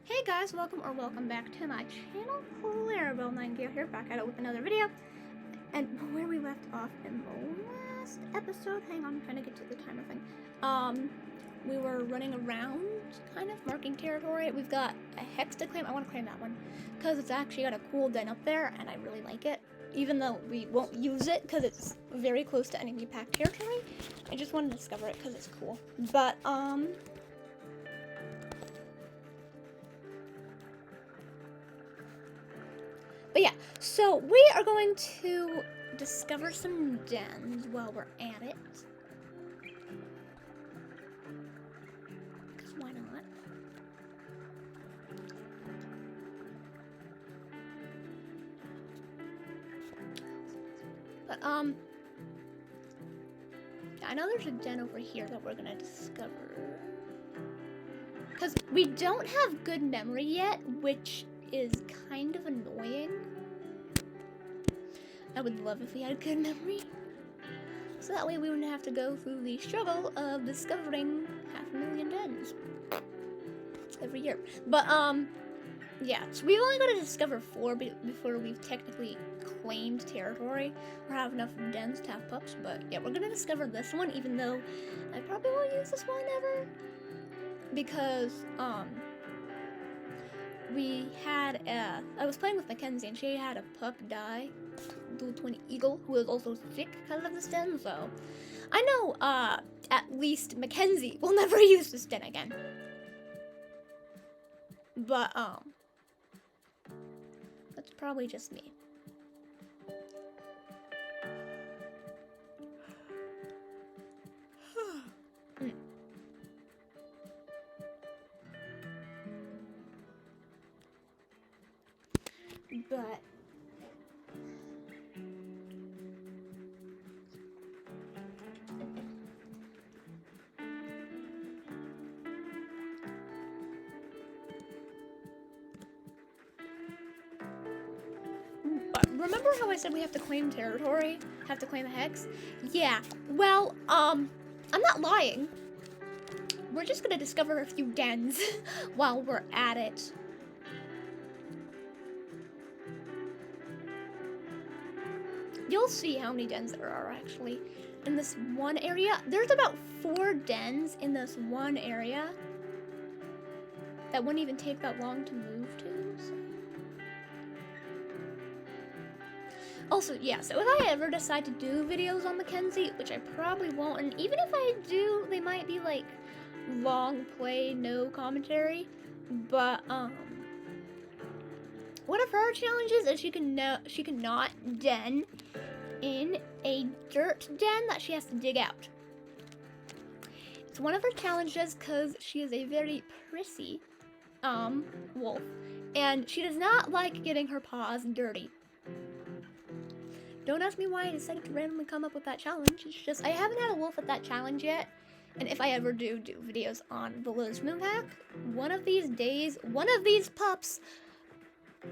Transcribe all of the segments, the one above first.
Hey guys, welcome back to my channel. Clarabelle9Gear here, back at it with another video. And where we left off in the last episode, hang on, I'm trying to get to the timer thing. We were running around, kind of, marking territory. We've got a hex to claim. I want to claim that one, because it's actually got a cool den up there, and I really like it. Even though we won't use it, because it's very close to enemy pack territory. I just want to discover it, because it's cool. But yeah, so we are going to discover some dens while we're at it. Because why not? But, I know there's a den over here that we're gonna discover. Because we don't have good memory yet, which is kind of annoying. I would love if we had good memory. So that way we wouldn't have to go through the struggle of discovering 500,000 dens every year. But, yeah, so we've only got to discover 4 before we've technically claimed territory or have enough dens to have pups. But yeah, we're gonna discover this one, even though I probably won't use this one ever. Because, we had I was playing with Mackenzie and she had a pup die, Blue 20 Eagle, who was also sick because of this den, so I know at least Mackenzie will never use this den again. But that's probably just me. But remember how I said we have to claim territory? Have to claim a hex? Yeah, well, I'm not lying. We're just gonna discover a few dens while we're at it. You'll see how many dens there are actually in this one area. There's about 4 dens in this one area that wouldn't even take that long to move to. So. Also, yeah, so if I ever decide to do videos on Mackenzie, which I probably won't, and even if I do, they might be like long play, no commentary, but one of her challenges is she cannot den in a dirt den that she has to dig out. It's one of her challenges because she is a very prissy wolf, and she does not like getting her paws dirty. Don't ask me why I decided to randomly come up with that challenge. It's just I haven't had a wolf at that challenge yet, and if I ever do videos on the Lotus moon pack, one of these days, one of these pups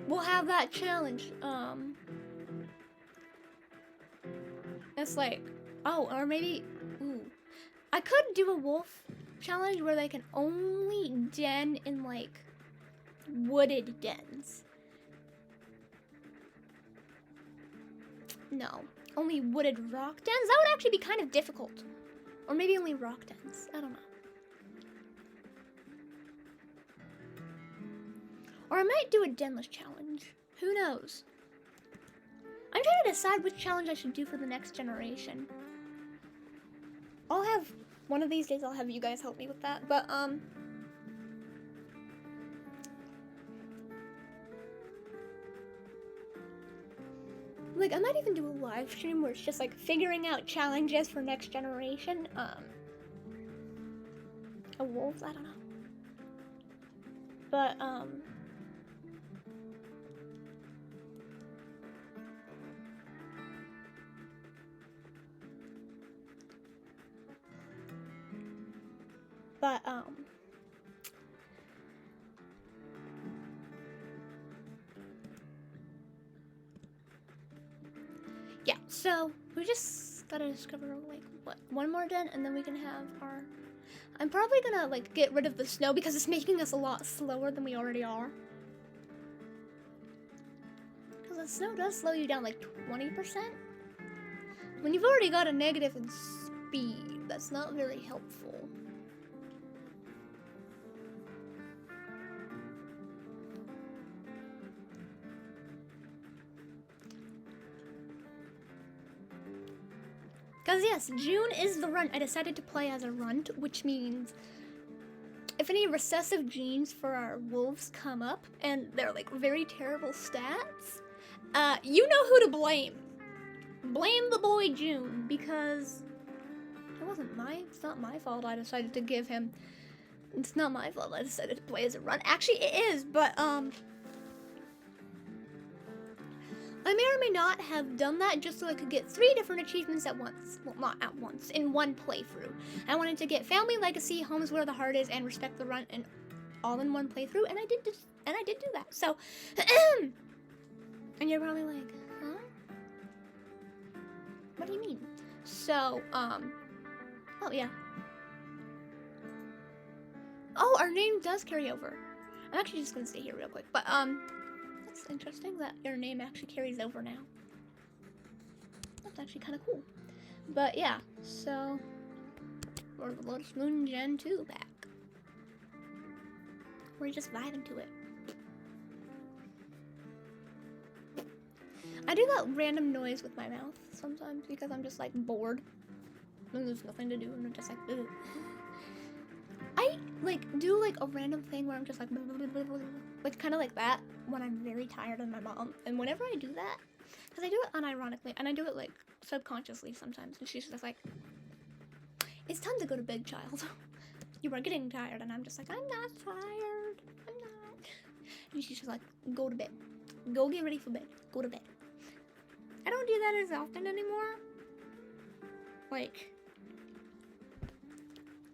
will have that challenge. It's like, oh, or maybe, ooh, I could do a wolf challenge where they can only den in like wooded dens. No, only wooded rock dens? That would actually be kind of difficult. Or maybe only rock dens, I don't know. Or I might do a denless challenge. Who knows? I'm trying to decide which challenge I should do for the next generation. I'll have, one of these days I'll have you guys help me with that, but like I might even do a live stream where it's just like figuring out challenges for next generation. A wolf, I don't know. But yeah, so we just gotta discover like what, one more den and then we can have our I'm probably gonna like get rid of the snow because it's making us a lot slower than we already are. Because the snow does slow you down like 20%. When you've already got a negative in speed, that's not very helpful. Because yes, June is the runt. I decided to play as a runt, which means if any recessive genes for our wolves come up and they're like very terrible stats, you know who to blame. Blame the boy June, because it's not my fault I decided to give him, it's not my fault I decided to play as a runt. Actually, it is, but I may or may not have done that just so I could get 3 different achievements at once. Well, not at once, in one playthrough. I wanted to get Family, Legacy, Home's Where the Heart Is, and Respect the Runt, and all in one playthrough, and I did do that. So, and you're probably like, huh? What do you mean? So, oh yeah. Oh, our name does carry over. I'm actually just gonna stay here real quick, but it's interesting that your name actually carries over now. That's actually kind of cool. But yeah, so we're the Lotus Moon Gen 2 back. We're just vibing to it. I do that random noise with my mouth sometimes because I'm just like bored and there's nothing to do and I'm just like, ugh. I like do like a random thing where I'm just like, blah, blah, blah, blah, blah. Like kind of like that when I'm very tired of my mom. And whenever I do that, because I do it unironically and I do it like subconsciously sometimes, and she's just like, it's time to go to bed, child. You are getting tired. And I'm just like, I'm not tired. I'm not. And she's just like, go to bed. Go get ready for bed. Go to bed. I don't do that as often anymore. Like,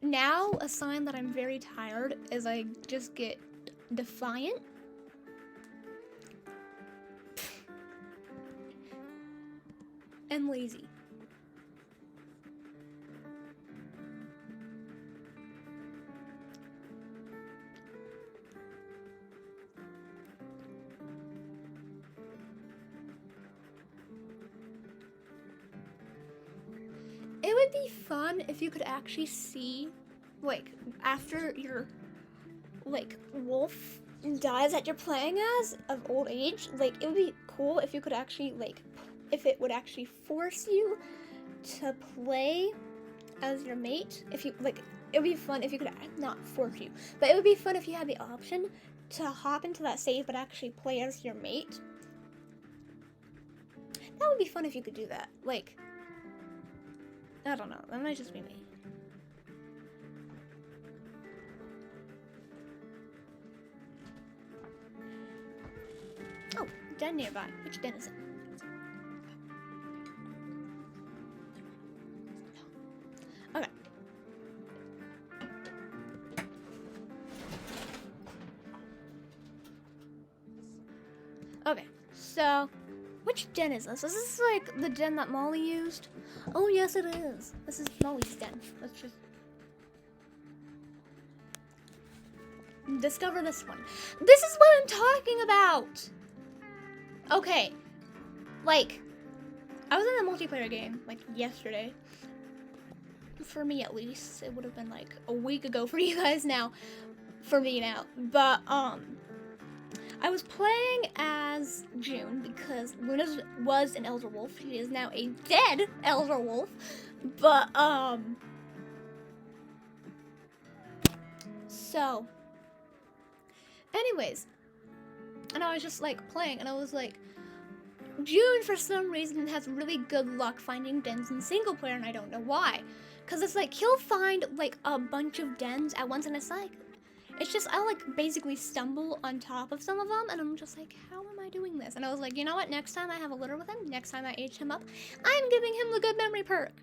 now a sign that I'm very tired is I just get defiant. And lazy. It would be fun if you could actually see, like, after your, like, wolf dies that you're playing as of old age. Like, it would be cool if you could actually, like, if it would actually force you to play as your mate. If you, like, it would be fun if you could, not force you, but it would be fun if you had the option to hop into that save but actually play as your mate. That would be fun if you could do that. Like, I don't know, that might just be me. Oh, den nearby. Which den is it? Okay. Okay, so which den is this? Is this like the den that Molly used? Oh yes it is. This is Molly's den. Let's just discover this one. This is what I'm talking about! Okay. Like, I was in a multiplayer game, like, yesterday. For me, at least. It would have been, like, a week ago for you guys now. For me now. But, I was playing as June because Luna was an elder wolf. She is now a dead elder wolf. But, so, anyways, and I was just like playing and I was like, June for some reason has really good luck finding dens in single player and I don't know why. Cause it's like, he'll find like a bunch of dens at once and it's like, it's just, I like basically stumble on top of some of them and I'm just like, how am I doing this? And I was like, you know what, next time I have a litter with him, next time I age him up, I'm giving him the good memory perk.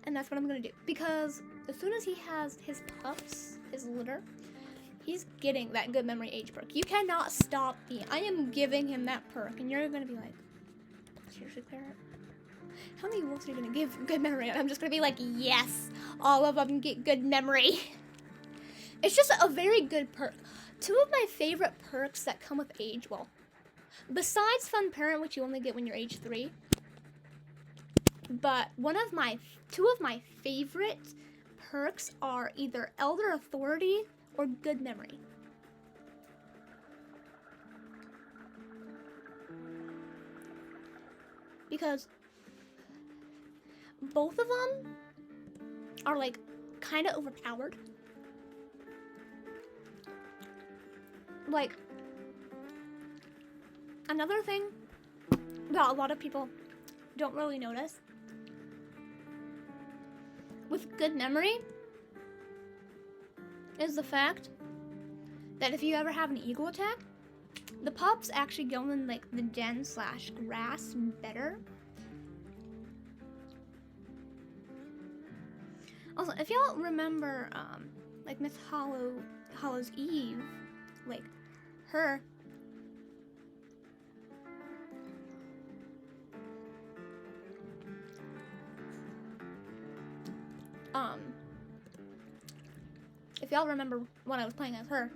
And that's what I'm gonna do. Because as soon as he has his pups, his litter, he's getting that good memory age perk. You cannot stop me. I am giving him that perk. And you're gonna be like, seriously, Parrot? how many wolves are you gonna give good memory? And I'm just gonna be like, yes, all of them get good memory. It's just a very good perk. Two of my favorite perks that come with age, well, besides Fun Parent, which you only get when you're age 3, but two of my favorite perks are either Elder Authority or Good Memory. Because both of them are like kind of overpowered. Like, another thing that a lot of people don't really notice with Good Memory is the fact that if you ever have an eagle attack, the pups actually go in like the den / grass better. Also, if y'all remember like Miss Hollow's Eve, like her if y'all remember when I was playing as her,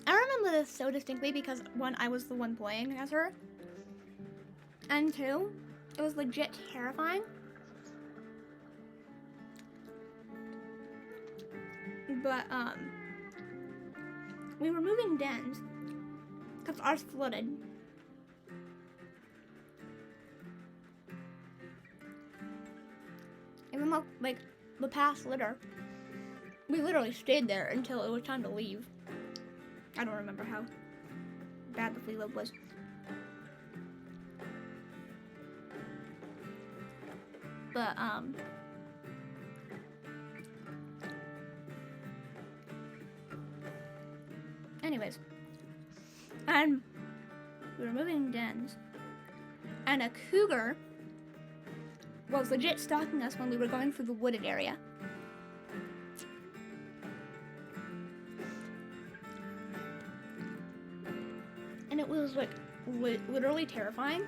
I remember this so distinctly because one, I was the one playing as her, and two, it was legit terrifying. But we were moving dens because ours flooded. Even though, like, the past litter, we literally stayed there until it was time to leave. I don't remember how bad the flea load was. But, anyways, and we were moving dens, and a cougar was legit stalking us when we were going through the wooded area. And it was like literally terrifying.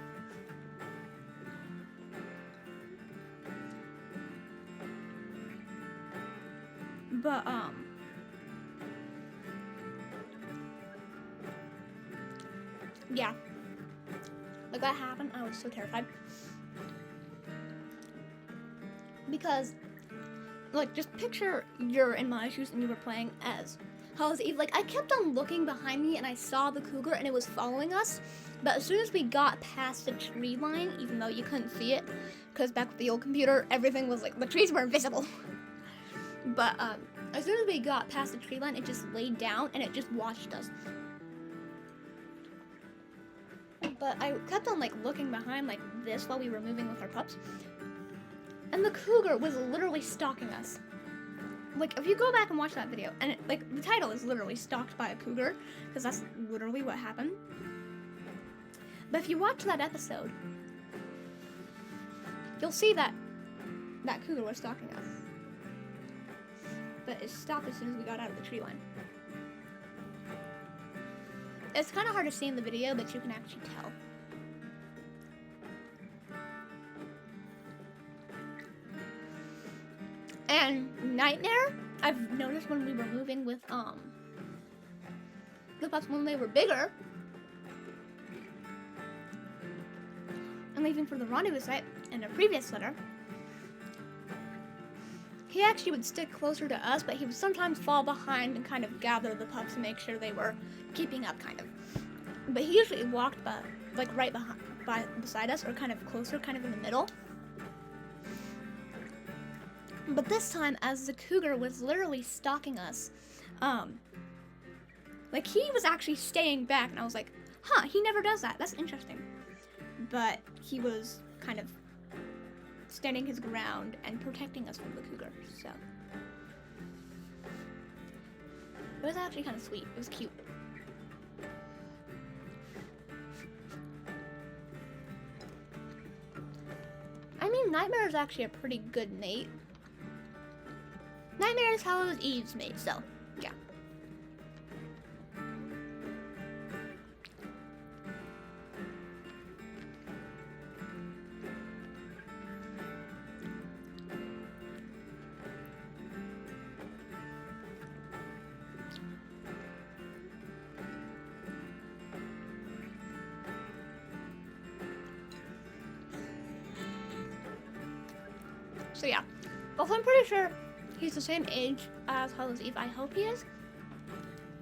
But yeah, like that happened, I was so terrified. Because, like, just picture you're in my shoes and you were playing as Hollow's Eve. Like, I kept on looking behind me and I saw the cougar and it was following us. But as soon as we got past the tree line, even though you couldn't see it, because back with the old computer, everything was like, the trees were invisible. But as soon as we got past the tree line, it just laid down and it just watched us. But I kept on, like, looking behind like this while we were moving with our pups. And the cougar was literally stalking us. Like, if you go back and watch that video, and like, the title is literally Stalked by a Cougar, because that's literally what happened. But if you watch that episode, you'll see that that cougar was stalking us. But it stopped as soon as we got out of the tree line. It's kind of hard to see in the video, but you can actually tell. And Nightmare, I've noticed when we were moving with the pups when they were bigger and leaving for the rendezvous site in a previous litter, he actually would stick closer to us, but he would sometimes fall behind and kind of gather the pups and make sure they were keeping up, kind of. But he usually walked by, like, right beside us, or kind of closer, kind of in the middle. But this time, as the cougar was literally stalking us, like, he was actually staying back, and I was like, huh, he never does that. That's interesting. But he was kind of standing his ground and protecting us from the cougar, so. It was actually kind of sweet. It was cute. I mean, Nightmare is actually a pretty good mate. Nightmare is Hollow's Eve's mate, so, yeah. So yeah. Also, I'm pretty sure he's the same age as Hallows Eve. I hope he is.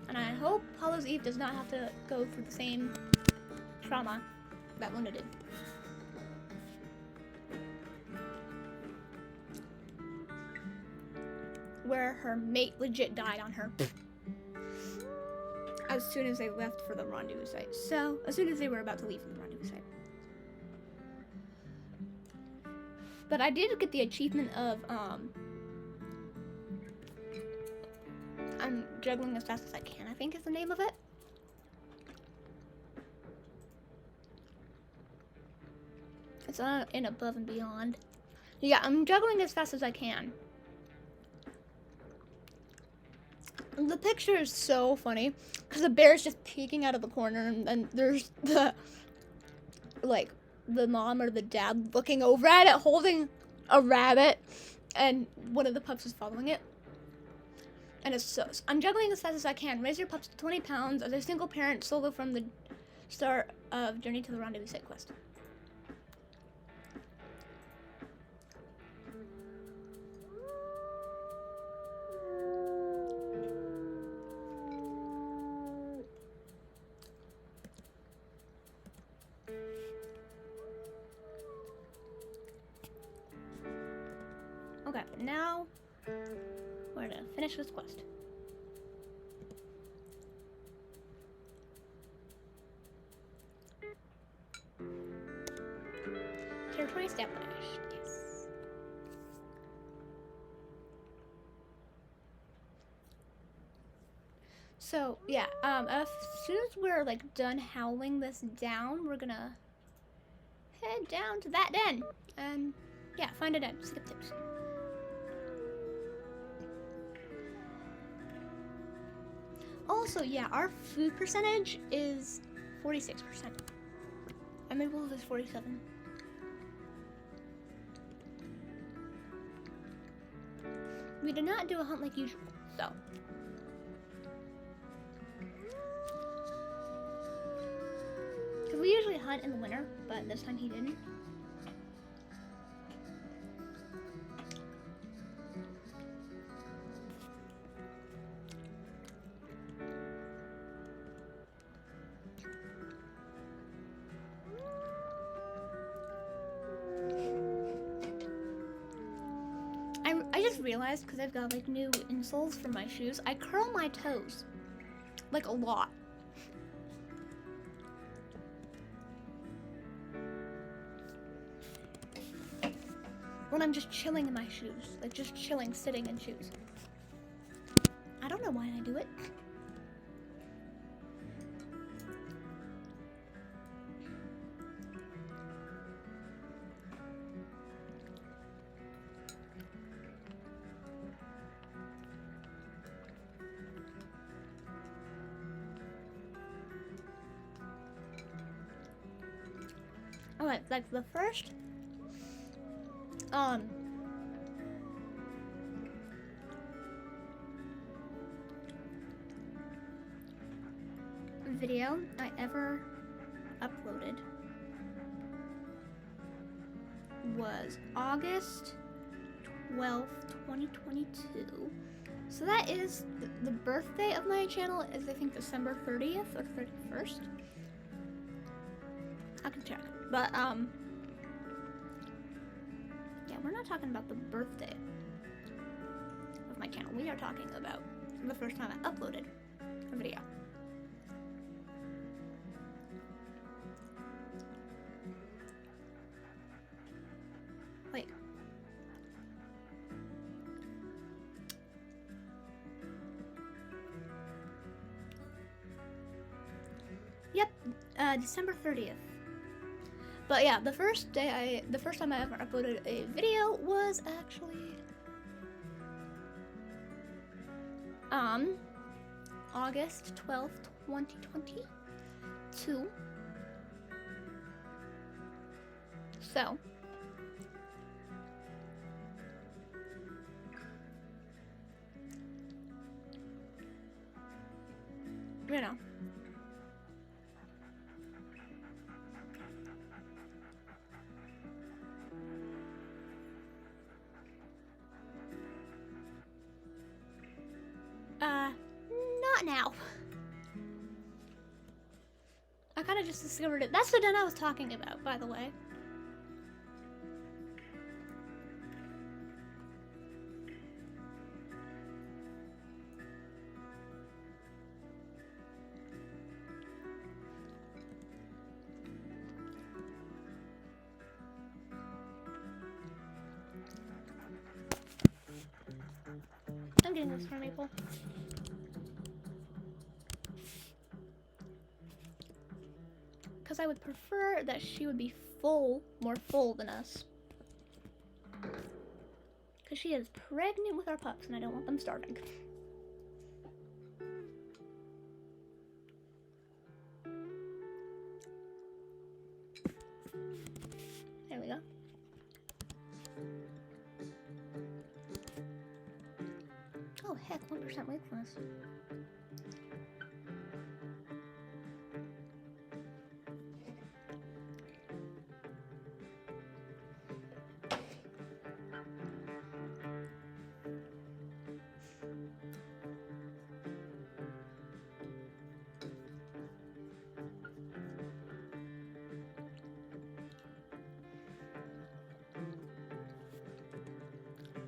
And I hope Hallows Eve does not have to go through the same trauma that Luna did. Where her mate legit died on her. As soon as they left for the rendezvous site. So, as soon as they were about to leave for the rendezvous site. But I did get the achievement of, I'm juggling as fast as I can, I think is the name of it. It's in Above and Beyond. Yeah, I'm juggling as fast as I can. The picture is so funny because the bear's just peeking out of the corner, and then there's the mom or the dad looking over at it, holding a rabbit, and one of the pups is following it. And it's so. I'm juggling as fast as I can. Raise your pups to 20 pounds as a single parent solo from the start of Journey to the Rendezvous Site quest. Okay, now we're gonna finish this quest. Territory established, yes. So, yeah, as soon as we're, like, done howling this down, we're gonna head down to that den. And, yeah, find a den. Skip tips. Also, yeah, our food percentage is 46%. I believe it's 47. We did not do a hunt like usual, so. Because we usually hunt in the winter, but this time he didn't. I just realized, because I've got like new insoles for my shoes, I curl my toes like a lot. When I'm just chilling in my shoes, like just chilling, sitting in shoes. I don't know why I do it. Alright, like the first video I ever uploaded was August 12th, 2022. So that is the birthday of my channel is I think December 30th or 31st. I can check. But yeah, we're not talking about the birthday of my channel. We are talking about the first time I uploaded a video. Wait. Yep, December 30th. But yeah, the first time I ever uploaded a video was actually August 12th, 2022. So you know. not now. I kind of just discovered it. That's the den I was talking about, by the way. I'm getting this from Maple. Because I would prefer that she would be full, more full than us. Because she is pregnant with our pups and I don't want them starving. There we go. Oh heck, 1% wakefulness.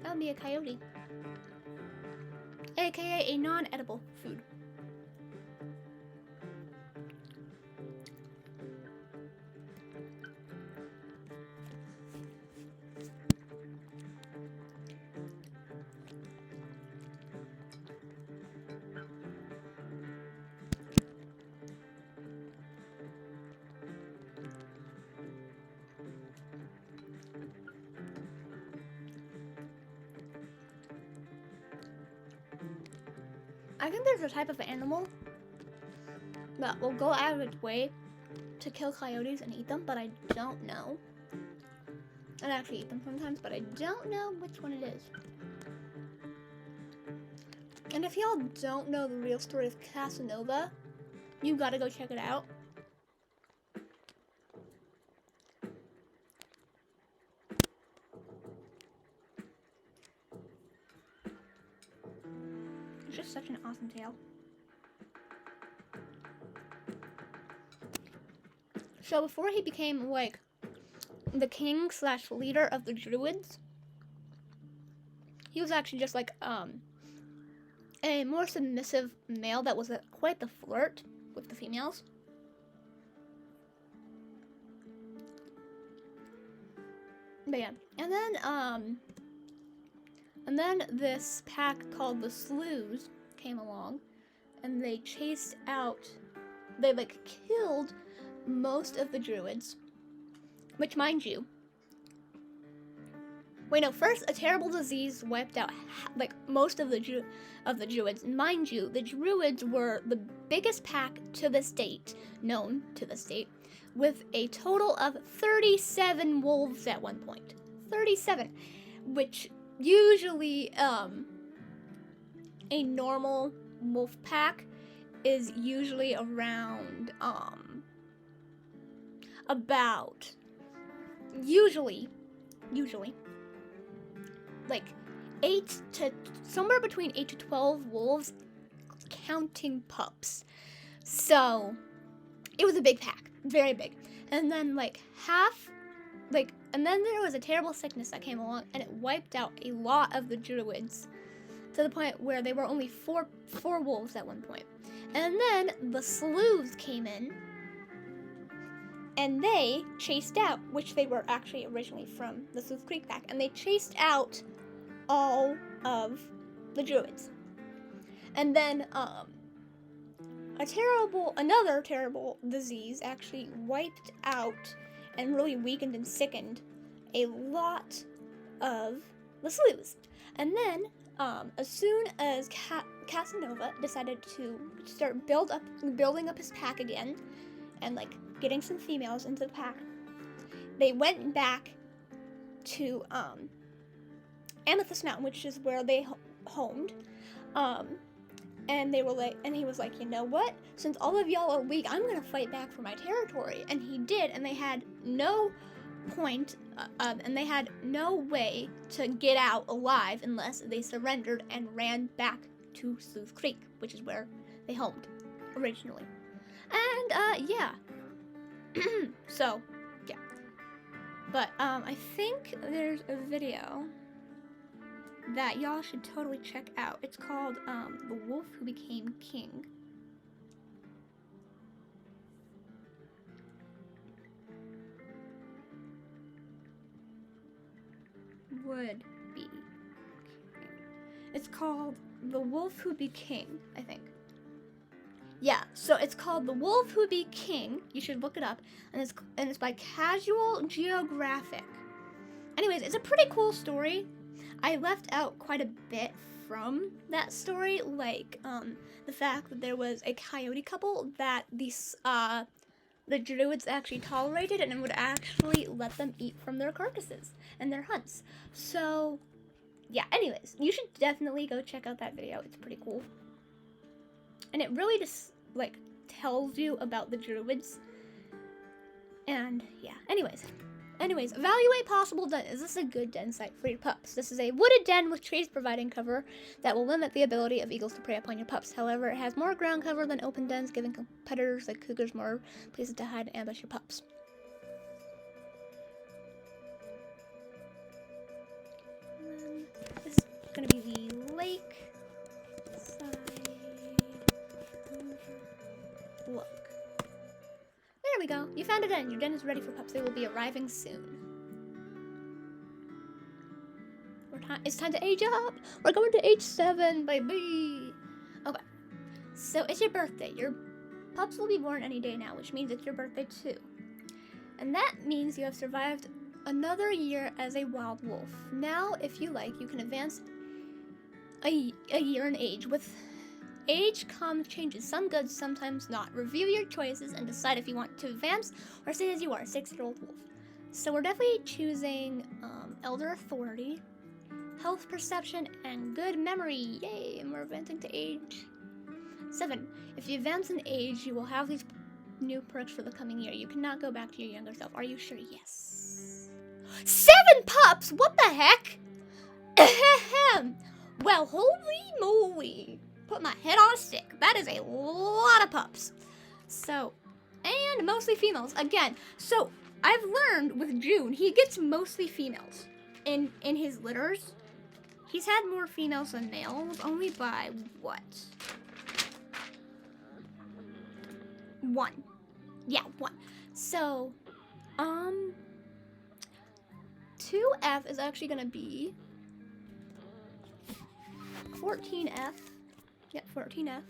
That would be a coyote. AKA a non-edible food. I think there's a type of animal that will go out of its way to kill coyotes and eat them, but I don't know. And actually eat them sometimes, but I don't know which one it is. And if y'all don't know the real story of Casanova, you gotta go check it out. It's just such an awesome tale. So before he became like the king / leader of the Druids, he was actually just like a more submissive male that was quite the flirt with the females. But yeah, and then this pack called the Sloughs came along, and they chased out, they like killed most of the Druids, which mind you, wait no, first a terrible disease wiped out like most of the Druids. Mind you, the Druids were the biggest pack to this date, known to this date, with a total of 37 wolves at one point. 37, which usually a normal wolf pack is usually around about usually like 8 to somewhere between 8 to 12 wolves, counting pups. So it was a big pack, very big. And then and then there was a terrible sickness that came along, and it wiped out a lot of the Druids to the point where they were only four wolves at one point. And then the Sloughs came in, and they chased out, which they were actually originally from the Slough Creek pack, and they chased out all of the Druids. And then another terrible disease actually wiped out and really weakened and sickened a lot of the Sloughs. And then as soon as Casanova decided to start building up his pack again, and like getting some females into the pack, they went back to Amethyst Mountain, which is where they homed. And they were like, and he was like, you know what? Since all of y'all are weak, I'm gonna fight back for my territory. And he did, and they had no point, and they had no way to get out alive unless they surrendered and ran back to Slough Creek, which is where they homed originally. And yeah. So yeah. But I think there's a video that y'all should totally check out. It's called The Wolf Who Became King. Would be. It's called The Wolf Who Be King, I think. Yeah, so it's called The Wolf Who Be King. You should look it up. And it's by Casual Geographic. Anyways, it's a pretty cool story. I left out quite a bit from that story, like the fact that there was a coyote couple that the druids actually tolerated and would actually let them eat from their carcasses and their hunts. So yeah, anyways, you should definitely go check out that video. It's pretty cool. And it really just, like, tells you about the druids. And yeah, anyways, evaluate possible den. Is this a good den site for your pups? This is a wooded den with trees providing cover that will limit the ability of eagles to prey upon your pups. However, it has more ground cover than open dens, giving competitors like cougars more places to hide and ambush your pups. And then this is going to be the lake side. Look. There we go. You found a den. Your den is ready for pups. They will be arriving soon. It's time to age up. We're going to age 7, baby. Okay. So it's your birthday. Your pups will be born any day now, which means it's your birthday too. And that means you have survived another year as a wild wolf. Now, if you like, you can advance a year in age. With age comes changes, some good, sometimes not. Review your choices and decide if you want to advance or stay as you are, 6-year-old wolf. So we're definitely choosing Elder Authority, Health Perception, and Good Memory. Yay! And we're advancing to age 7. If you advance in age, you will have these new perks for the coming year. You cannot go back to your younger self. Are you sure? Yes. 7 pups? What the heck? Well, holy moly. Put my head on a stick. That is a lot of pups. So, and mostly females. Again, so I've learned with June, he gets mostly females in his litters. He's had more females than males, only by what? 1. Yeah, 1. So, 2F is actually gonna be 14F. Yep, 14F.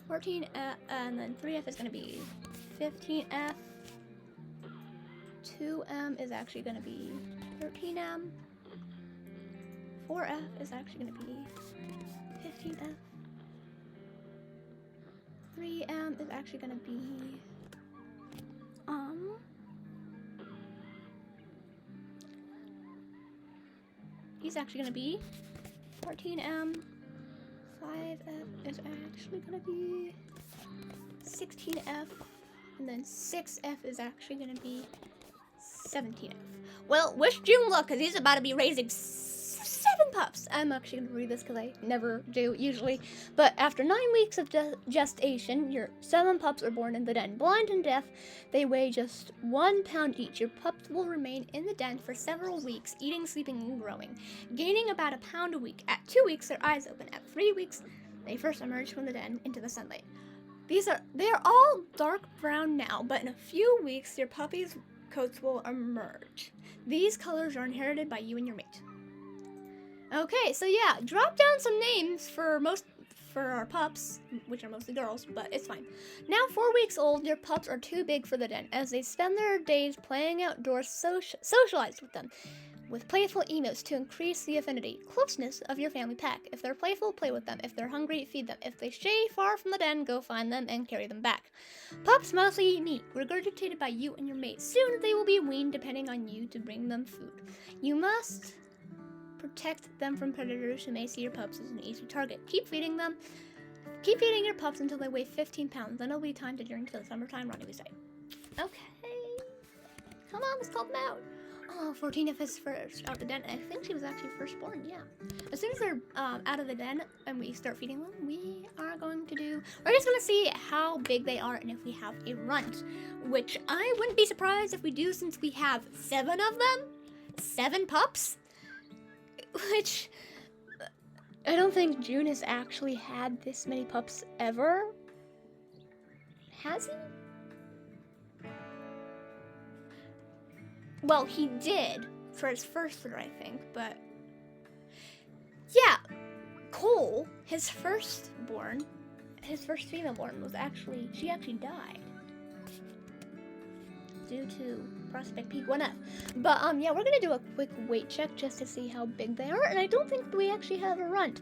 14F, and then 3F is gonna be 15F. 2M is actually gonna be 13M. 4F is actually gonna be 15F. 3M is actually gonna be he's actually gonna be 14M. 5F is actually gonna be 16F, and then 6F is actually gonna be 17F. Well, wish June luck, because he's about to be raising 7 pups. I'm actually gonna read this because I never do usually. But after 9 weeks of gestation, your 7 pups are born in the den. Blind and deaf, they weigh just 1 pound each. Your pups will remain in the den for several weeks, eating, sleeping, and growing, gaining about 1 pound a week. At 2 weeks, their eyes open. At 3 weeks, they first emerge from the den into the sunlight. They are all dark brown now, but in a few weeks, your puppy's coats will emerge. These colors are inherited by you and your mate. Okay, so yeah, drop down some names for our pups, which are mostly girls, but it's fine. Now 4 weeks old, your pups are too big for the den, as they spend their days playing outdoors. Socialize with them with playful emotes to increase the affinity, closeness of your family pack. If they're playful, play with them. If they're hungry, feed them. If they stray far from the den, go find them and carry them back. Pups mostly eat meat, regurgitated by you and your mate. Soon they will be weaned, depending on you to bring them food. You must protect them from predators who may see your pups as an easy target. Keep feeding your pups until they weigh 15 pounds. Then it'll be time to journey to the summertime rendezvous site. Okay. Come on, let's call them out. Oh, 14F is first out the den. I think she was actually firstborn, yeah. As soon as they're out of the den and we start feeding them, we're just gonna see how big they are and if we have a runt, which I wouldn't be surprised if we do since we have 7 of them. 7 pups, which I don't think June has actually had this many pups ever. Has he? Well, he did for his first litter, I think, but yeah, Cole, his first female born she actually died due to Prospect Peak 1F. But yeah, we're gonna do a quick weight check just to see how big they are, and I don't think we actually have a runt.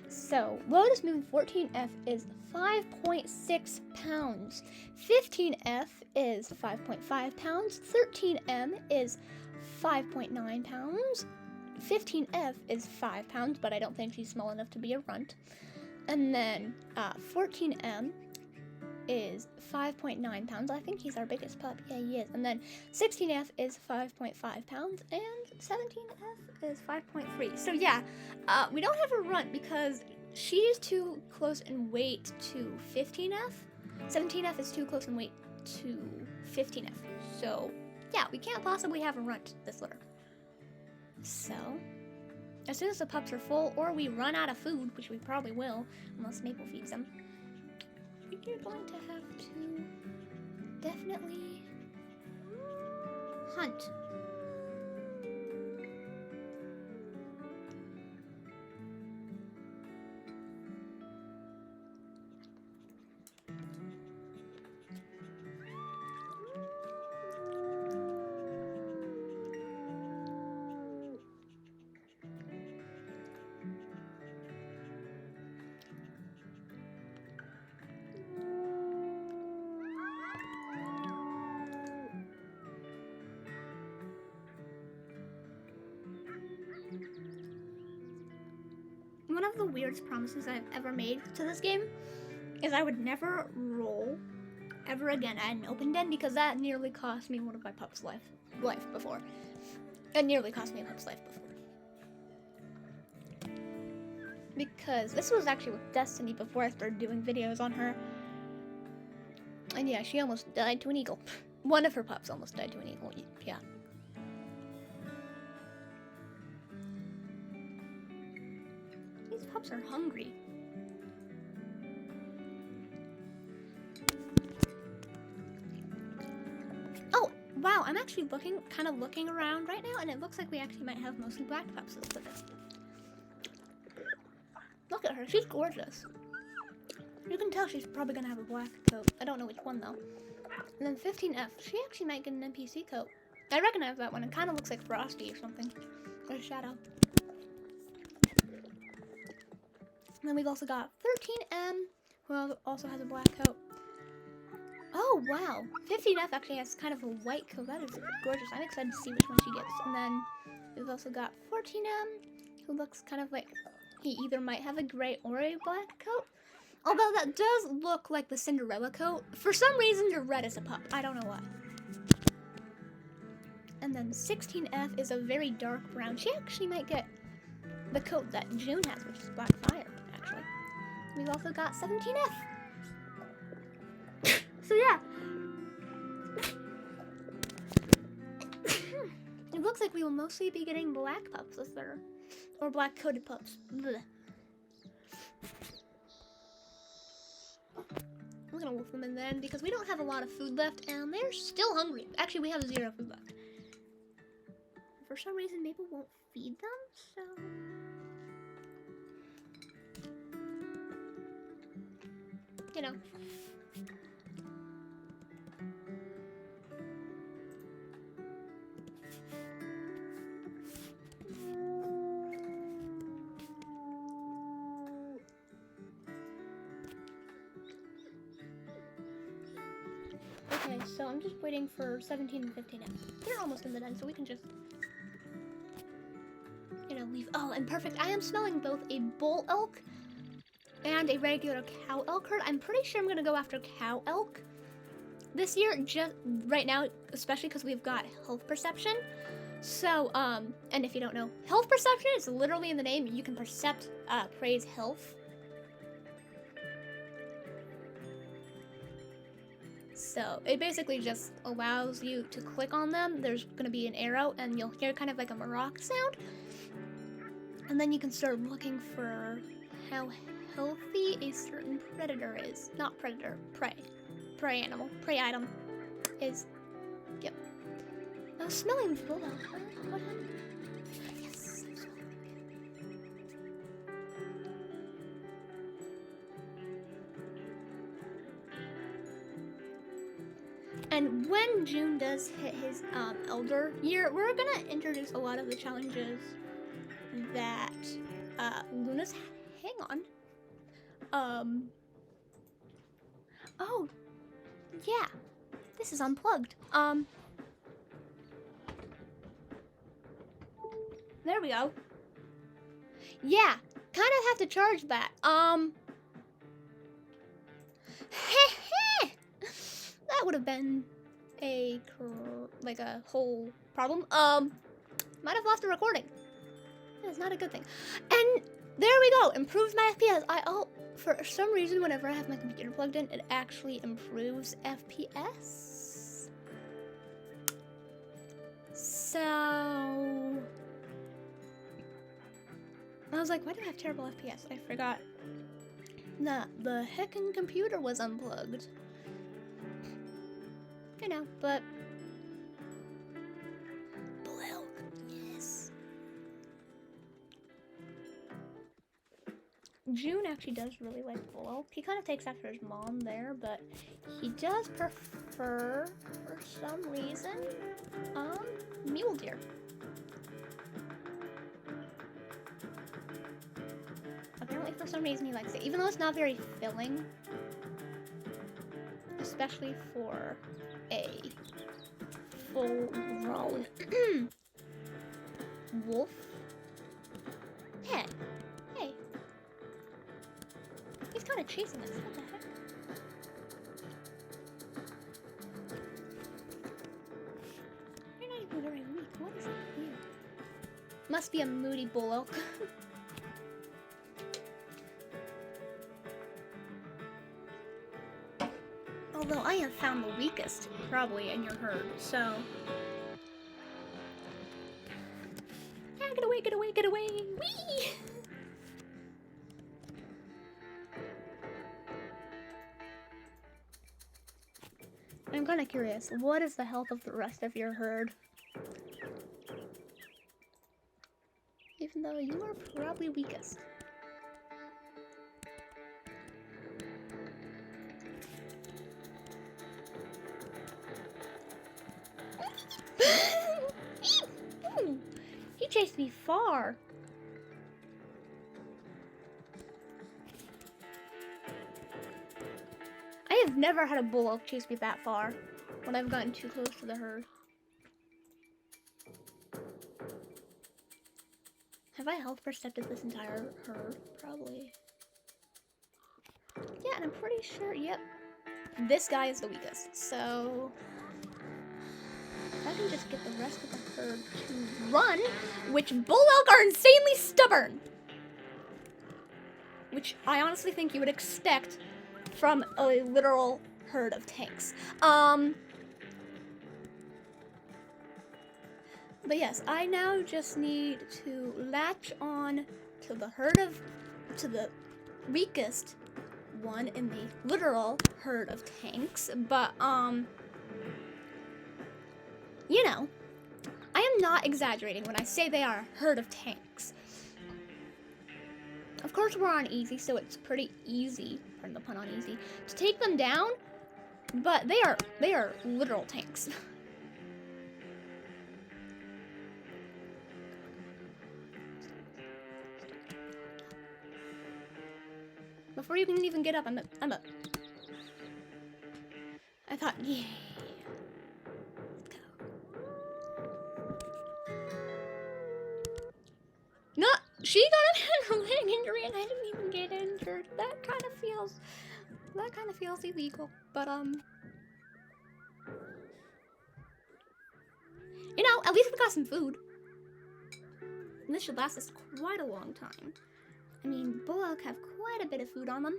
So Lotus Moon 14F is 5.6 pounds, 15F is 5.5 pounds, 13M is 5.9 pounds, 15F is 5 pounds, but I don't think she's small enough to be a runt. And then 14M is 5.9 pounds. I think he's our biggest pup. Yeah, he is. And then 16F is 5.5 pounds, and 17F is 5.3. So yeah, we don't have a runt because she's too close in weight to 15F. 17F is too close in weight to 15F. So yeah, we can't possibly have a runt this litter. So as soon as the pups are full, or we run out of food, which we probably will, unless Maple feeds them, you're going to have to definitely hunt. One of the weirdest promises I've ever made to this game is I would never roll ever again at an open den, because that nearly cost me one of my pups' life before. It nearly cost me a pup's life before. Because this was actually with Destiny before I started doing videos on her. And yeah, she almost died to an eagle. One of her pups almost died to an eagle, yeah. These pups are hungry. Oh, wow, I'm actually kind of looking around right now, and it looks like we actually might have mostly black pups this litter. Look at her, she's gorgeous. You can tell she's probably gonna have a black coat. I don't know which one though. And then 15F, she actually might get an NPC coat. I recognize that one, it kind of looks like Frosty or something. Or a Shadow. And then we've also got 13M, who also has a black coat. Oh, wow. 15F actually has kind of a white coat. That is gorgeous. I'm excited to see which one she gets. And then we've also got 14M, who looks kind of like he either might have a gray or a black coat. Although that does look like the Cinderella coat. For some reason, they're red as a pup. I don't know why. And then 16F is a very dark brown. She actually might get the coat that June has, which is Black Fire, actually. We've also got 17F. So yeah. It looks like we will mostly be getting black pups this litter. Or black coated pups. Blech. I'm gonna wolf them in then because we don't have a lot of food left and they're still hungry. Actually, we have 0 food left. For some reason, Maple won't feed them, so... You know. Okay, so I'm just waiting for 17 and 15 in. They're almost in the den, so we can just, you know, leave. Oh, and perfect. I am smelling both a bull elk and a regular cow elk herd. I'm pretty sure I'm gonna go after cow elk this year, just right now, especially because we've got health perception. So, and if you don't know, health perception is literally in the name. You can percept prey's health. So it basically just allows you to click on them. There's gonna be an arrow, and you'll hear kind of like a maracas sound, and then you can start looking for how healthy a certain predator is. Not predator, prey. Prey animal, prey item is. Yep. Smelling bulldog. What happened? Yes. And when June does hit his elder year, we're gonna introduce a lot of the challenges that Luna's. Hang on. Oh, yeah. This is unplugged. There we go. Yeah, kind of have to charge that. That would have been a whole problem. Might have lost the recording. That's not a good thing. And there we go. Improves my FPS. For some reason, whenever I have my computer plugged in, it actually improves FPS. So I was like, why do I have terrible FPS? I forgot that the heckin' computer was unplugged. You know, but blue, yes. June actually does really like Bull. He kind of takes after his mom there, but he does prefer, for some reason, mule deer. Apparently, for some reason, he likes it, even though it's not very filling, especially for a full-grown wolf. Hey, hey. He's kind of chasing us. What the heck? You're not even very weak. What is it with you? Must be a moody bull elk. Although I have found the weakest, probably, in your herd, so. Ah, get away, get away, get away! Whee! I'm kind of curious, what is the health of the rest of your herd? Even though you are probably weakest. He chased me far. I have never had a bull elk chase me that far when I've gotten too close to the herd. Have I health percepted this entire herd? Probably. Yeah, and I'm pretty sure, yep. This guy is the weakest, so if I can just get the rest of the herd to run, which bull elk are insanely stubborn, which I honestly think you would expect from a literal herd of tanks. But yes, I now just need to latch on to the weakest one in the literal herd of tanks, but you know, I am not exaggerating when I say they are a herd of tanks. Of course, we're on easy, so it's pretty easy, pardon the pun on easy, to take them down, but they are literal tanks. Before you can even get up, I'm up. I thought, yeah. Let's go. No, she got a leg injury and I didn't even get injured. That kind of feels illegal. But You know, at least we got some food. And this should last us quite a long time. I mean, bull elk have quite a bit of food on them.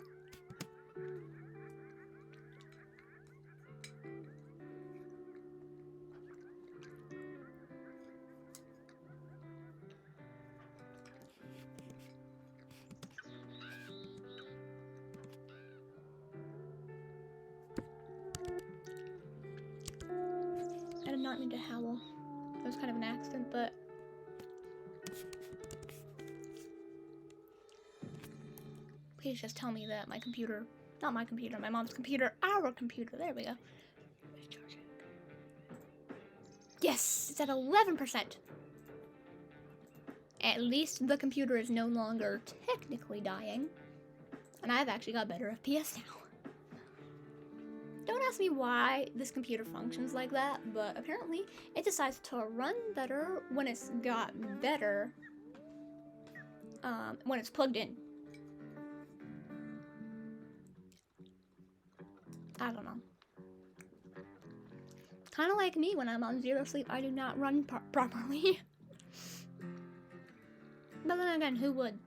I did not mean to howl. It was kind of an accident, but... Please just tell me that my computer... Not my computer, my mom's computer, our computer. There we go. Yes! It's at 11%! At least the computer is no longer technically dying. And I've actually got better FPS now. Don't ask me why this computer functions like that, but apparently it decides to run better when it's got better, when it's plugged in. I don't know. Kind of like me when I'm on zero sleep, I do not run properly. But then again, who would?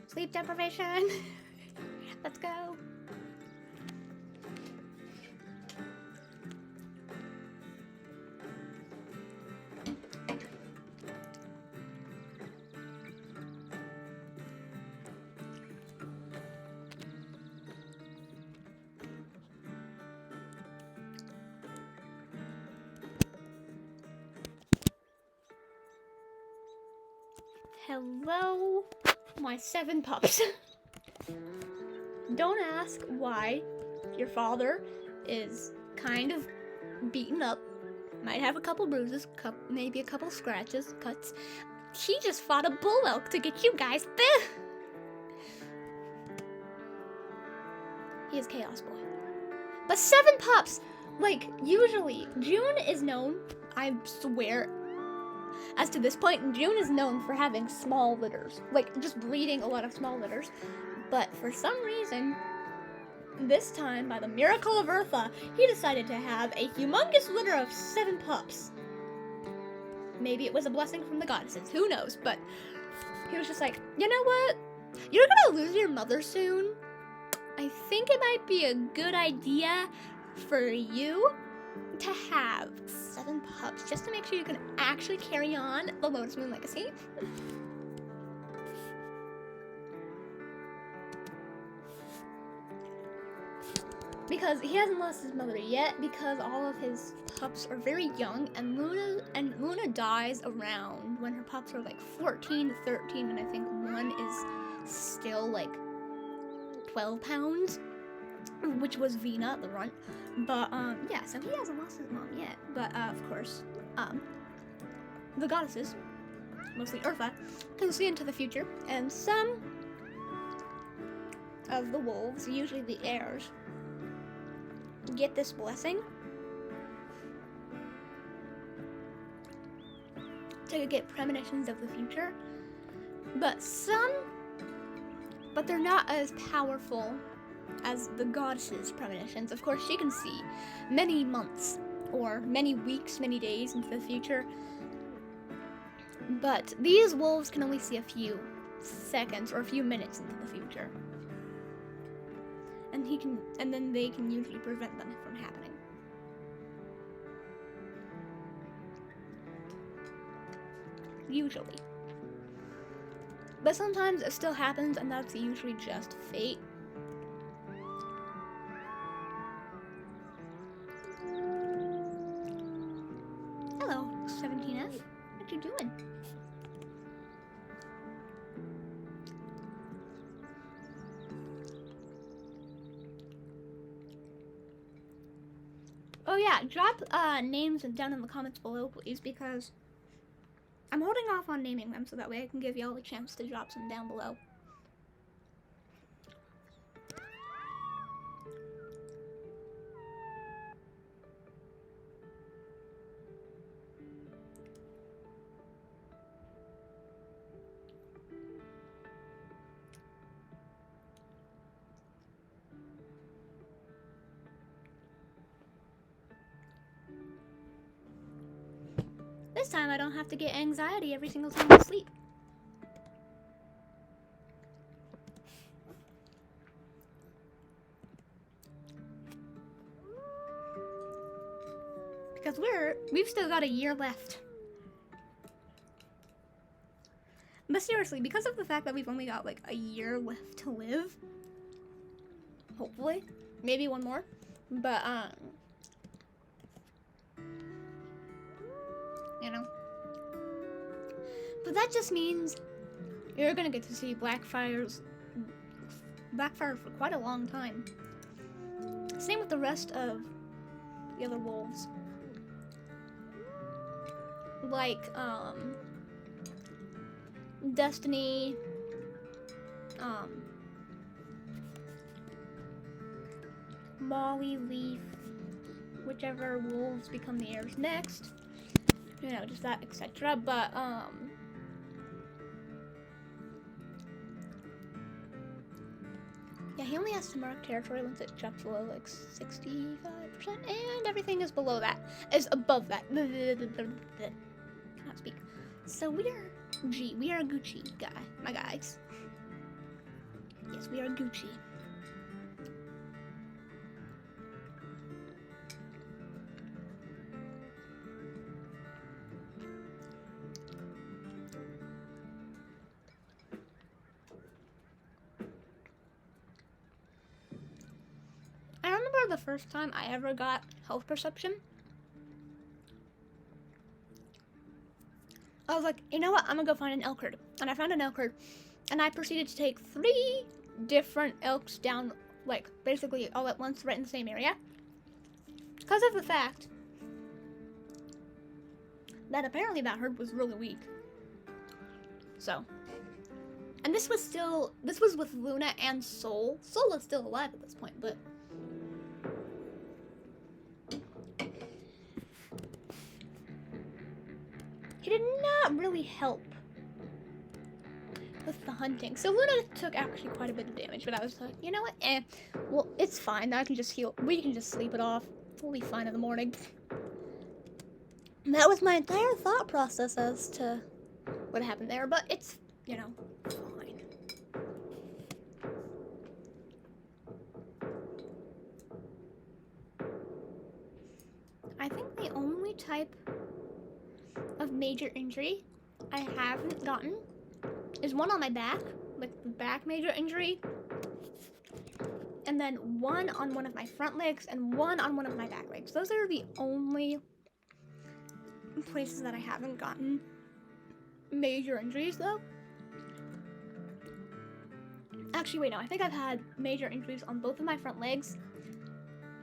Sleep deprivation. Let's go. Hello, my 7 pups. Don't ask why your father is kind of beaten up. Might have a couple bruises, maybe a couple scratches, cuts. He just fought a bull elk to get you guys. He is Chaos Boy. But 7 pups! Like, usually, June is known, I swear, as to this point, June is known for having small litters. Like, just breeding a lot of small litters. But for some reason, this time, by the miracle of Eartha, he decided to have a humongous litter of 7 pups. Maybe it was a blessing from the goddesses, who knows? But he was just like, you know what? You're gonna lose your mother soon. I think it might be a good idea for you to have 7 pups, just to make sure you can actually carry on the Lotus Moon legacy. Because he hasn't lost his mother yet, because all of his pups are very young, and Luna dies around when her pups are like 14 to 13, and I think one is still like 12 pounds, which was Vina, the runt. But, yeah, so he hasn't lost his mom yet. But, of course, the goddesses, mostly Eartha, can see into the future, and some of the wolves, usually the heirs, get this blessing to get premonitions of the future. But they're not as powerful as the goddess's premonitions. Of course, she can see many months, or many weeks, many days into the future. But these wolves can only see a few seconds or a few minutes into the future. And then they can usually prevent them from happening. Usually. But sometimes it still happens, and that's usually just fate. Hello, 17F. What you doing? Oh yeah, drop names down in the comments below, please, because I'm holding off on naming them so that way I can give y'all a chance to drop some down below. time I don't have to get anxiety every single time I sleep. Because we've still got a year left. But seriously, because of the fact that we've only got like a year left to live, hopefully, maybe one more, but you know, but that just means you're gonna get to see Blackfire for quite a long time. Same with the rest of the other wolves. Like, Destiny, Molly, Leaf, whichever wolves become the heirs next, you know, just that, etc. But, yeah, he only has to mark territory once it drops below, like, 65%, and everything is below that, is above that. Cannot speak. So we are Gucci, my guys. Yes, we are Gucci. I remember the first time I ever got health perception. I was like, you know what? I'm gonna go find an elk herd. And I found an elk herd. And I proceeded to take 3 different elks down, like, basically all at once, right in the same area. Because of the fact that apparently that herd was really weak. So. And this was with Luna and Soul. Soul is still alive at this point, but he did not really help with the hunting. So Luna took actually quite a bit of damage, but I was like, you know what? Well, it's fine. I can just heal. We can just sleep it off. We'll be fine in the morning. And that was my entire thought process as to what happened there, but it's, you know, fine. I think the only type of major injury I haven't gotten is one on my back, like the back major injury, and then one on one of my front legs and one on one of my back legs. Those are the only places that I haven't gotten major injuries, though. Actually, wait, no, I think I've had major injuries on both of my front legs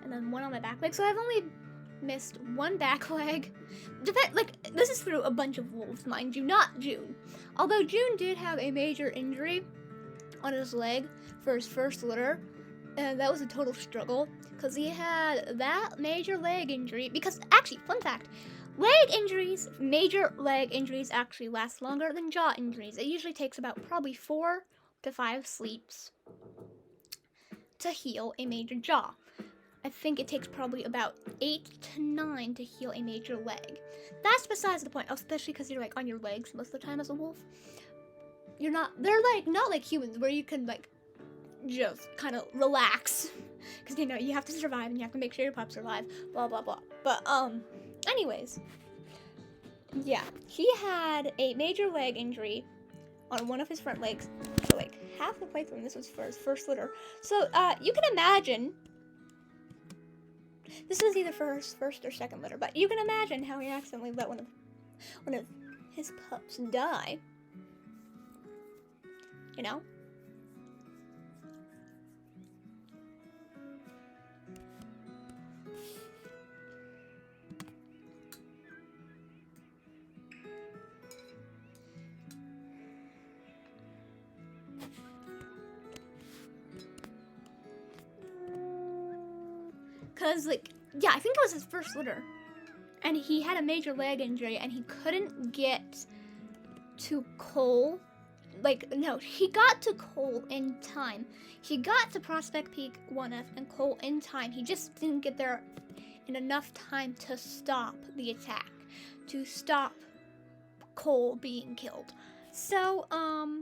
and then one on my back leg, so I've only missed one back leg. This is through a bunch of wolves, mind you, not June. Although June did have a major injury on his leg for his first litter, and that was a total struggle because he had that major leg injury. Because actually, fun fact, major leg injuries actually last longer than jaw injuries. It usually takes about probably 4 to 5 sleeps to heal a major jaw. I think it takes probably about 8 to 9 to heal a major leg. That's besides the point, especially because you're like on your legs most of the time as a wolf. They're like not like humans where you can like just kind of relax. Because you know, you have to survive and you have to make sure your pups are alive, blah blah blah. But anyways. Yeah, he had a major leg injury on one of his front legs for like half the playthrough, and this was for his first litter. So you can imagine. This was either for his first or second litter, but you can imagine how he accidentally let one of his pups die. You know? Because, like, yeah, I think it was his first litter. And he had a major leg injury, and he couldn't get to Cole. Like, no, he got to Cole in time. He got to Prospect Peak 1F and Cole in time. He just didn't get there in enough time to stop the attack. To stop Cole being killed. So, oh,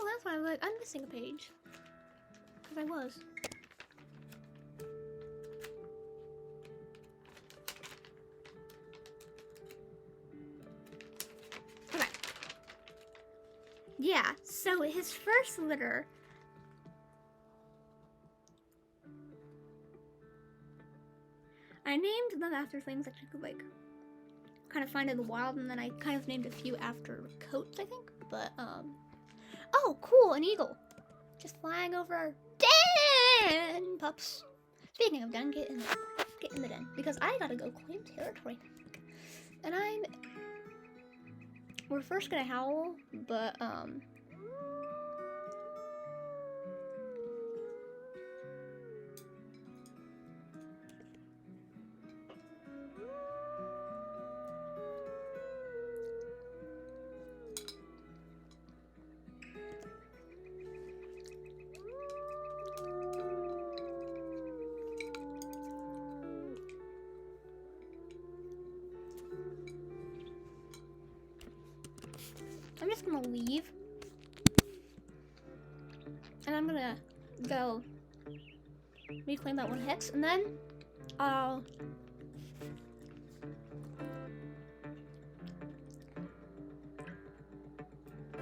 that's why I'm missing a page. Because I was. Okay. Yeah, so his first litter. I named them after things that you could, like, kind of find in the wild, and then I kind of named a few after coats, I think. But, oh, cool, an eagle. Just flying over our den, pups. Speaking of den, get in the den, because I gotta go claim territory. And we're first gonna howl, but, I'm just gonna leave, and I'm gonna go reclaim that one hex, and then I'll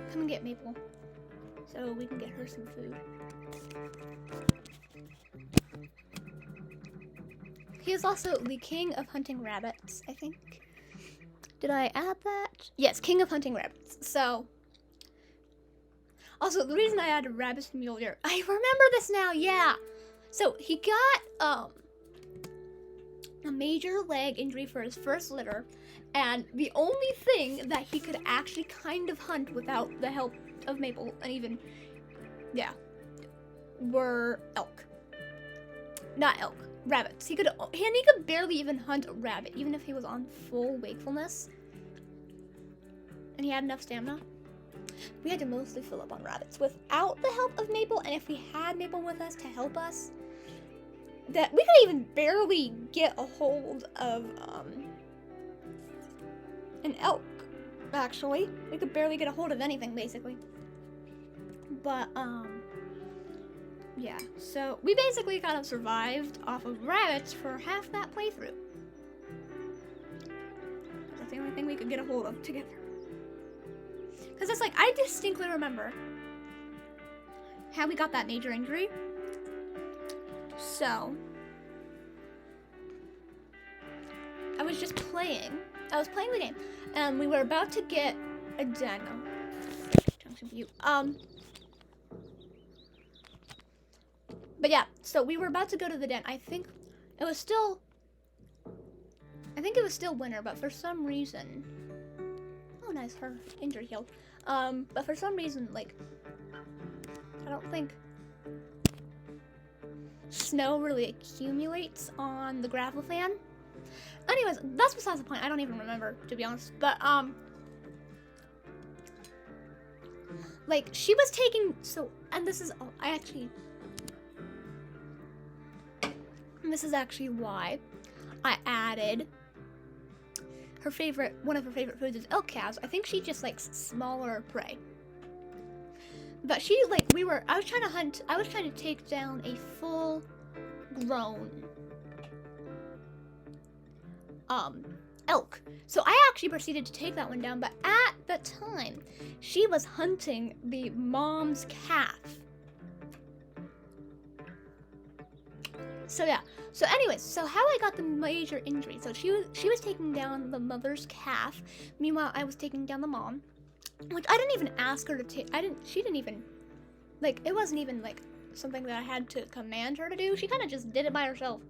come and get Maple so we can get her some food. He is also the king of hunting rabbits, I think. Did I add that? Yes, king of hunting rabbits. So, also the reason I added rabbits to mule deer, I remember this now. Yeah. So he got a major leg injury for his first litter, and the only thing that he could actually kind of hunt without the help of Maple and even, yeah, were elk. Not elk. Rabbits. He could barely even hunt a rabbit, even if he was on full wakefulness. And he had enough stamina. We had to mostly fill up on rabbits without the help of Maple, and if we had Maple with us to help us, that we could even barely get a hold of an elk, actually. We could barely get a hold of anything, basically. But, yeah, so we basically kind of survived off of rabbits for half that playthrough. That's the only thing we could get a hold of together. Because it's like, I distinctly remember how we got that major injury. So, I was just playing. I was playing the game, and we were about to get a den. But yeah, so we were about to go to the den. I think it was still winter, but for some reason, oh nice, her injury healed. But for some reason, like, I don't think snow really accumulates on the gravel fan. Anyways, that's besides the point. I don't even remember, to be honest. But, like, she was taking, and this is, this is actually why I added one of her favorite foods is elk calves. I think she just likes smaller prey. But she, like, I was trying to take down a full grown elk. So I actually proceeded to take that one down, but at the time, she was hunting the mom's calf. So yeah. So anyways, so how I got the major injury. So she was taking down the mother's calf. Meanwhile, I was taking down the mom. Which I didn't even ask her to take. She didn't even, like, it wasn't even like something that I had to command her to do. She kind of just did it by herself.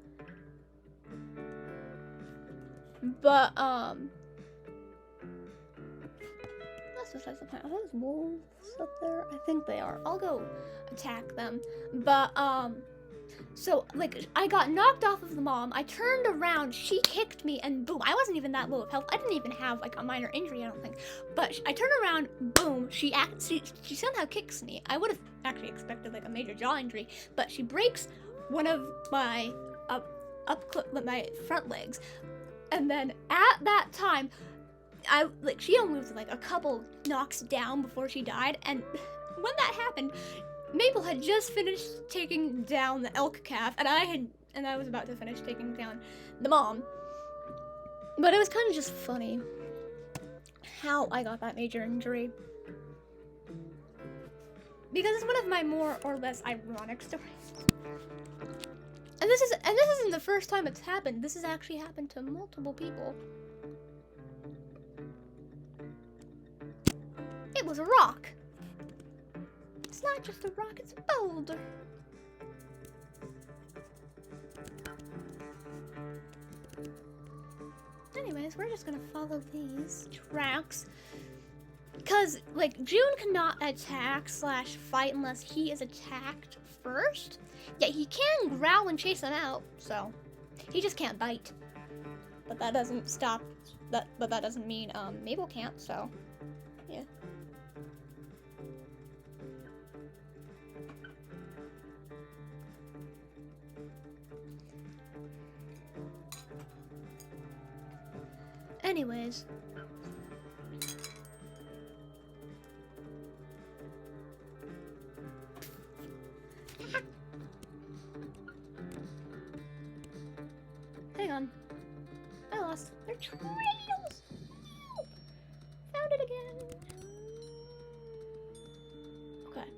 But, that's besides the point. Are those wolves up there? I think they are. I'll go attack them. But, so, like, I got knocked off of the mom. I turned around. She kicked me, and boom. I wasn't even that low of health. I didn't even have, like, a minor injury, I don't think. But I turned around, boom. She somehow kicks me. I would have actually expected, like, a major jaw injury. But she breaks one of my, my front legs. And then at that time, she only was like a couple knocks down before she died. And when that happened, Maple had just finished taking down the elk calf, and I was about to finish taking down the mom. But it was kind of just funny how I got that major injury, because it's one of my more or less ironic stories. And this isn't the first time it's happened. This has actually happened to multiple people. It was a rock. It's not just a rock, it's a boulder. Anyways, we're just gonna follow these tracks. Because, like, June cannot attack / fight unless he is attacked first. Yet he can growl and chase them out, so he just can't bite. But that doesn't stop that. But that doesn't mean Mabel can't. So, yeah. Anyways. Hang on. I lost. They're trails! Found it again. Okay.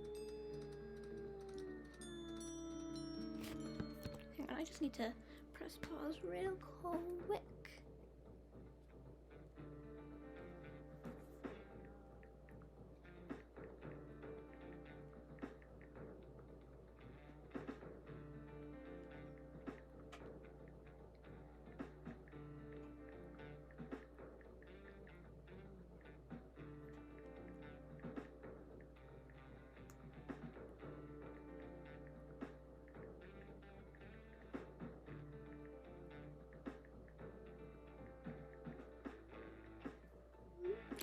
Hang on, I just need to press pause real quick.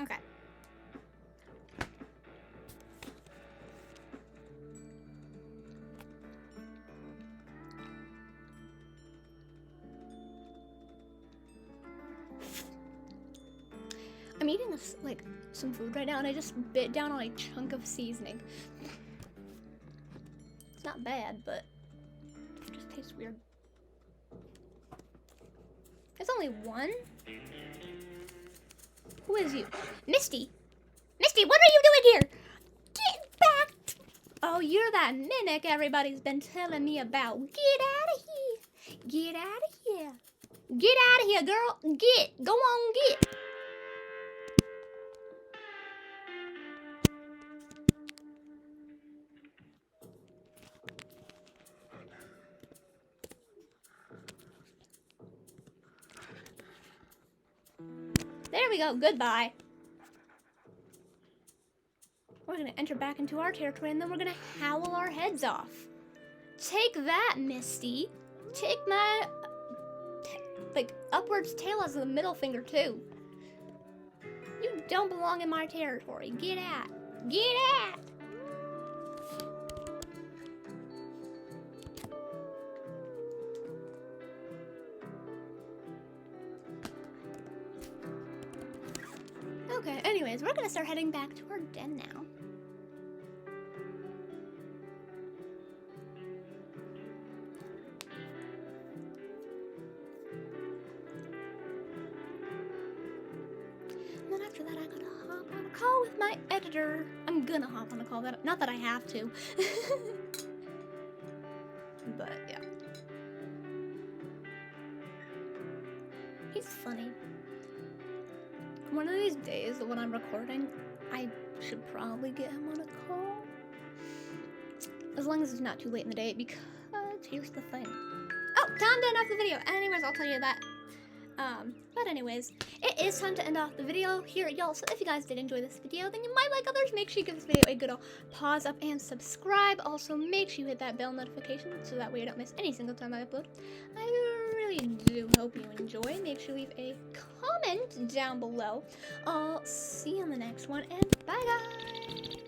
Okay. I'm eating this, like, some food right now, and I just bit down on a chunk of seasoning. It's not bad, but it just tastes weird. It's only one? Who is you? Misty! Misty, what are you doing here? Get back! Oh, you're that mimic everybody's been telling me about. Get out of here! Get out of here! Get out of here, girl! Get! Go on, get! There we go, goodbye. We're gonna enter back into our territory, and then we're gonna howl our heads off. Take that, Misty. Take my, like, upwards tail as a middle finger, too. You don't belong in my territory. Get out. Get out! Okay, anyways, we're gonna start heading back to our den now. And then after that, I gotta hop on a call with my editor. I'm gonna hop on a call, not that I have to. But, yeah. He's funny. One of these days, when I'm recording, I should probably get him on a call. As long as it's not too late in the day, because here's the thing. Oh, time to end off the video. Anyways, I'll tell you that. But anyways, it is time to end off the video here, y'all. So if you guys did enjoy this video, then you might like others. Make sure you give this video a good old pause up and subscribe. Also, make sure you hit that bell notification so that way you don't miss any single time I upload. I really do hope you enjoy. Make sure you leave a comment down below. I'll see you on the next one, and bye, guys.